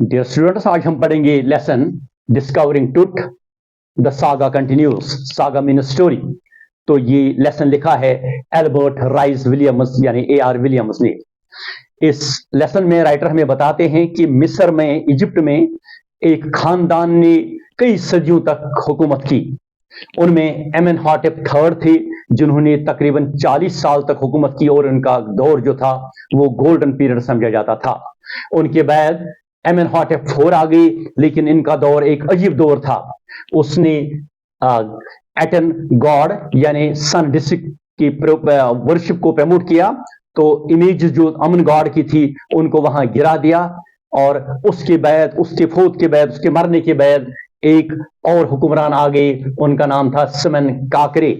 Dear students, आज हम पढ़ेंगे लेसन डिस्कवरिंग टूट the saga continuous. Saga mean story. तो ये लेसन लिखा है एल्बर्ट राइस विलियम्स यानी AR विलियम्स ने। इस लेसन में राइटर हमें बताते हैं कि मिस्र में, इजिप्ट में एक खानदान ने कई सदियों तक हुकूमत की। उनमें एमेनहाटेप थर्ड थे, जिन्होंने तकरीबन 40 साल तक हुकूमत की और उनका दौर जो था वो गोल्डन पीरियड समझा जाता था। उनके बाद एमेनहाटेप फोर आ गई, लेकिन इनका दौर एक अजीब दौर था। उसने एटन गॉड यानी सन डिस्ट्रिक्ट की वर्शिप को प्रमोट किया, तो इमेज जो अमन गॉड की थी उनको वहां गिरा दिया। और उसके बाद, उसके फौत के बाद, उसके मरने के बाद एक और हुक्मरान आ गए, उनका नाम था सिमन काकरे।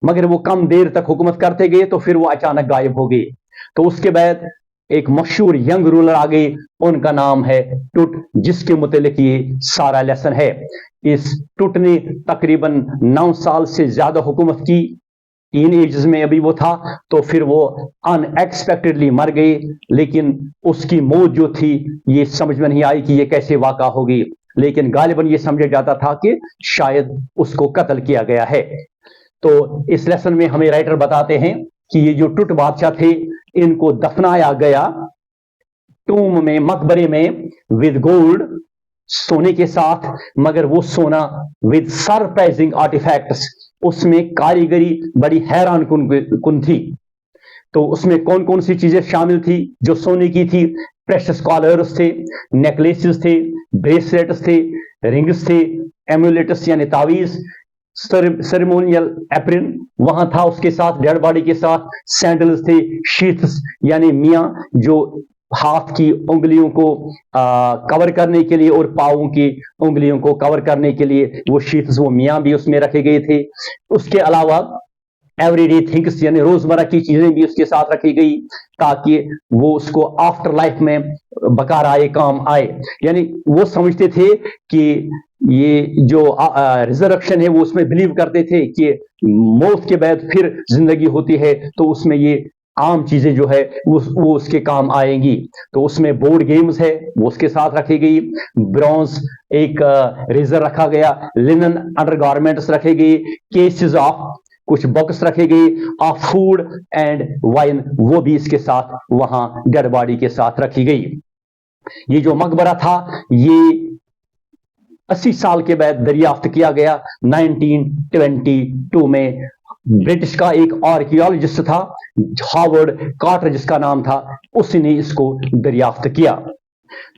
मगर वो कम देर तक हुकूमत करते गए तो फिर वो अचानक गायब हो गए। तो उसके बाद एक मशहूर यंग रूलर आ गई, उनका नाम है टुट, जिसके मुतालिक ये सारा लेसन है। इस टुट ने तकरीबन 9 साल से ज्यादा हुकूमत की, टीन एजेस में अभी वो था। तो फिर वो अनएक्सपेक्टेडली मर गए, लेकिन उसकी मौत जो थी ये समझ में नहीं आई कि ये कैसे वाक़ा होगी, लेकिन गालिबन ये समझा जाता था कि शायद उसको कत्ल किया गया है। तो इस लेसन में हमें राइटर बताते हैं कि ये जो टुट बादशाह थे, इनको दफनाया गया टूम में, मकबरे में, विद गोल्ड, सोने के साथ। मगर वो सोना विद सरप्राइजिंग आर्टिफैक्ट्स, उसमें कारीगरी बड़ी हैरान कुन थी। तो उसमें कौन कौन सी चीजें शामिल थी जो सोने की थी? प्रेशियस कॉलर्स थे, नेकलेसेस थे, ब्रेसलेट्स थे, रिंग्स थे, एमुलेट्स यानी तावीज, सेरेमोनियल एप्रिन वहां था, उसके साथ डेड बॉडी के साथ सैंडल्स थे, शीथ्स यानी मियां जो हाथ की उंगलियों को कवर करने के लिए और पाँवों की उंगलियों को कवर करने के लिए वो शीथ्स, वो मियां भी उसमें रखे गए थे। उसके अलावा एवरीडे थिंग्स यानी रोजमर्रा की चीजें भी उसके साथ रखी गई, ताकि वो उसको आफ्टर लाइफ में बकार आए, काम आए। यानी वो समझते थे कि ये जो रिजर्वेशन है वो उसमें बिलीव करते थे कि मौत के बाद फिर जिंदगी होती है, तो उसमें ये आम चीजें जो है वो उसके काम आएंगी। तो उसमें बोर्ड गेम्स है वो उसके साथ रखी गई, ब्रॉन्ज एक रेजर रखा गया, लिनन अंडरगारमेंट्स रखे गए, केसेस ऑफ कुछ बॉक्स रखे गए ऑफ फूड एंड वाइन, वो भी इसके साथ वहां डेड बॉडी के साथ रखी गई। ये जो मकबरा था ये 80 साल के बाद दरियाफ्त किया गया 1922 में। ब्रिटिश का एक आर्कियोलॉजिस्ट था हार्वर्ड कार्टर, जिसका नाम था, उसने इसको दरियाफ्त किया।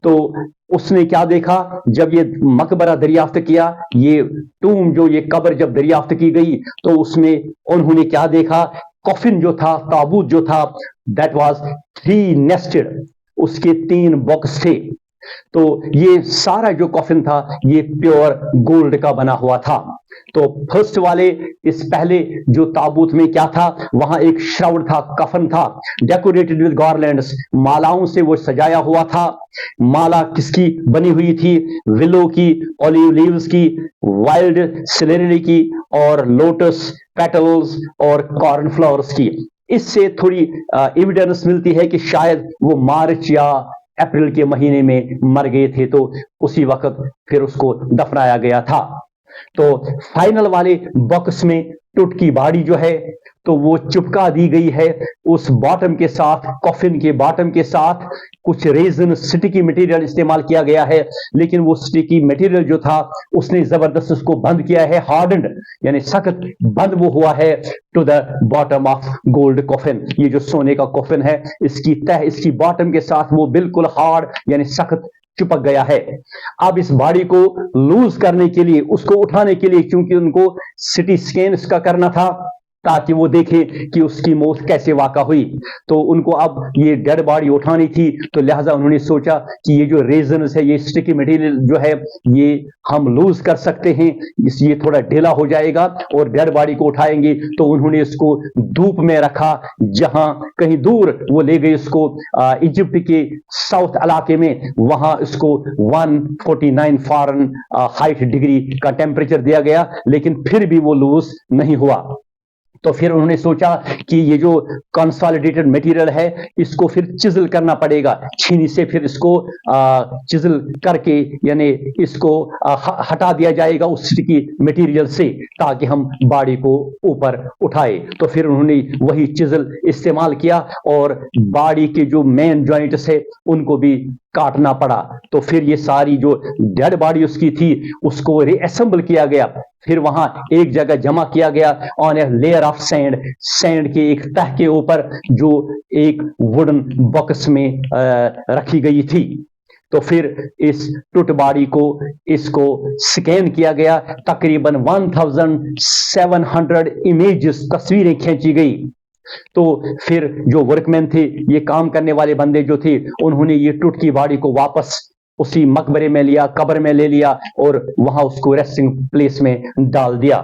तो उसने क्या देखा जब ये मकबरा दरियाफ्त किया, ये टूम जो ये कब्र जब दरियाफ्त की गई, तो उसमें उन्होंने क्या देखा? कॉफिन जो था, ताबूत जो था, दैट वाज 3 नेस्टेड, उसके 3 बॉक्स थे। तो ये सारा जो कॉफिन था ये प्योर गोल्ड का बना हुआ था। तो फर्स्ट वाले, इस पहले जो ताबूत में क्या था, वहां एक श्राउड था, कफन था, डेकोरेटेड विद गार्लैंड्स, मालाओं से वो सजाया हुआ था। माला किसकी बनी हुई थी? विलो की, ऑलिव लीव्स की, वाइल्ड सिलेरी की, और लोटस पेटल्स और कॉर्न फ्लावर्स की। इससे थोड़ी एविडेंस मिलती है कि शायद वो मार्च या अप्रैल के महीने में मर गए थे, तो उसी वक्त फिर उसको दफनाया गया था। तो फाइनल वाले बॉक्स में टुट की बॉडी जो है तो वो चिपका दी गई है उस बॉटम के साथ, कॉफिन के बॉटम के साथ। कुछ रेजन स्टिकी मटेरियल इस्तेमाल किया गया है, लेकिन वो स्टिकी मटेरियल जो था उसने जबरदस्त उसको बंद किया है, हार्डन्ड यानी सख्त बंद वो हुआ है to the bottom of gold coffin. ये जो सोने का कॉफिन है, इसकी तह, इसकी बॉटम के साथ वो बिल्कुल हार्ड यानी सख्त चिपक गया है। अब इस बॉडी को लूज करने के लिए, उसको उठाने के लिए, क्योंकि उनको सिटी स्कैन इसका करना था ताकि वो देखे कि उसकी मौत कैसे वाक़ा हुई, तो उनको अब ये डेड बॉडी उठानी थी। तो लिहाजा उन्होंने सोचा कि ये जो रेजन्स है, ये स्टिकी मटेरियल जो है, ये हम लूज कर सकते हैं, ये थोड़ा ढीला हो जाएगा और डेड बॉडी को उठाएंगे। तो उन्होंने इसको धूप में रखा, जहां कहीं दूर वो ले गए इसको इजिप्ट के साउथ इलाके में, वहां इसको 149 फ़ारेनहाइट डिग्री का टेम्परेचर दिया गया, लेकिन फिर भी वो लूज नहीं हुआ। तो फिर उन्होंने सोचा कि ये जो कंसोलिडेटेड मटेरियल है इसको फिर चिजल करना पड़ेगा, छीनी से फिर इसको चिजल करके यानी इसको हटा दिया जाएगा उस स्टिकी मटेरियल से, ताकि हम बॉडी को ऊपर उठाए। तो फिर उन्होंने वही चिजल इस्तेमाल किया और बॉडी के जो मेन जॉइंट्स है उनको भी काटना पड़ा। तो फिर ये सारी जो डेड बॉडी उसकी थी उसको रीअसेंबल किया गया, फिर वहां एक जगह जमा किया गया on a layer of sand, sand के एक तह के ऊपर जो एक वुडन बॉक्स में रखी गई थी। तो फिर इस टूट बॉडी को इसको स्कैन किया गया, तकरीबन 1700 इमेजेस तस्वीरें खींची गई। तो फिर जो वर्कमैन थे, ये काम करने वाले बंदे जो थे, उन्होंने ये टूट की बॉडी को वापस उसी मकबरे में लिया, कब्र में ले लिया और वहां उसको रेस्टिंग प्लेस में डाल दिया।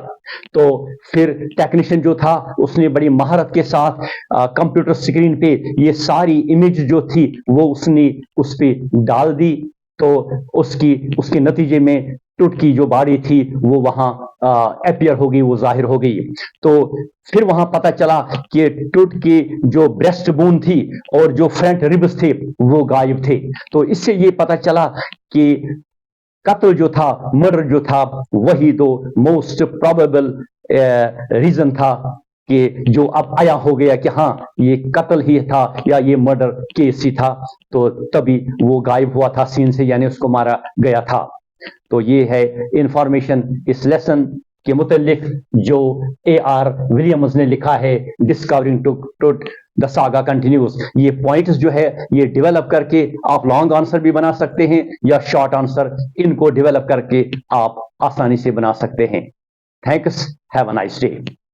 तो फिर टेक्नीशियन जो था उसने बड़ी महारत के साथ कंप्यूटर स्क्रीन पे ये सारी इमेज जो थी वो उसने उस पे डाल दी। तो उसके नतीजे में टूट की जो बॉडी थी वो वहां अपियर हो गई, वो जाहिर हो गई। तो फिर वहां पता चला कि टूट की जो ब्रेस्ट बोन थी और जो फ्रंट रिब्स थे वो गायब थे। तो इससे ये पता चला कि कत्ल जो था, मर्डर जो था, वही तो मोस्ट प्रोबेबल रीजन था कि जो अब आया हो गया कि हाँ ये कत्ल ही था या ये मर्डर केस ही था। तो तभी वो गायब हुआ था सीन से, यानी उसको मारा गया था। तो ये है इंफॉर्मेशन इस लेसन के मुतालिक जो AR विलियम्स ने लिखा है, discovering truth the saga continues. ये पॉइंट्स जो है ये डेवलप करके आप लॉन्ग आंसर भी बना सकते हैं या शॉर्ट आंसर, इनको डेवलप करके आप आसानी से बना सकते हैं। Thanks, have a nice day.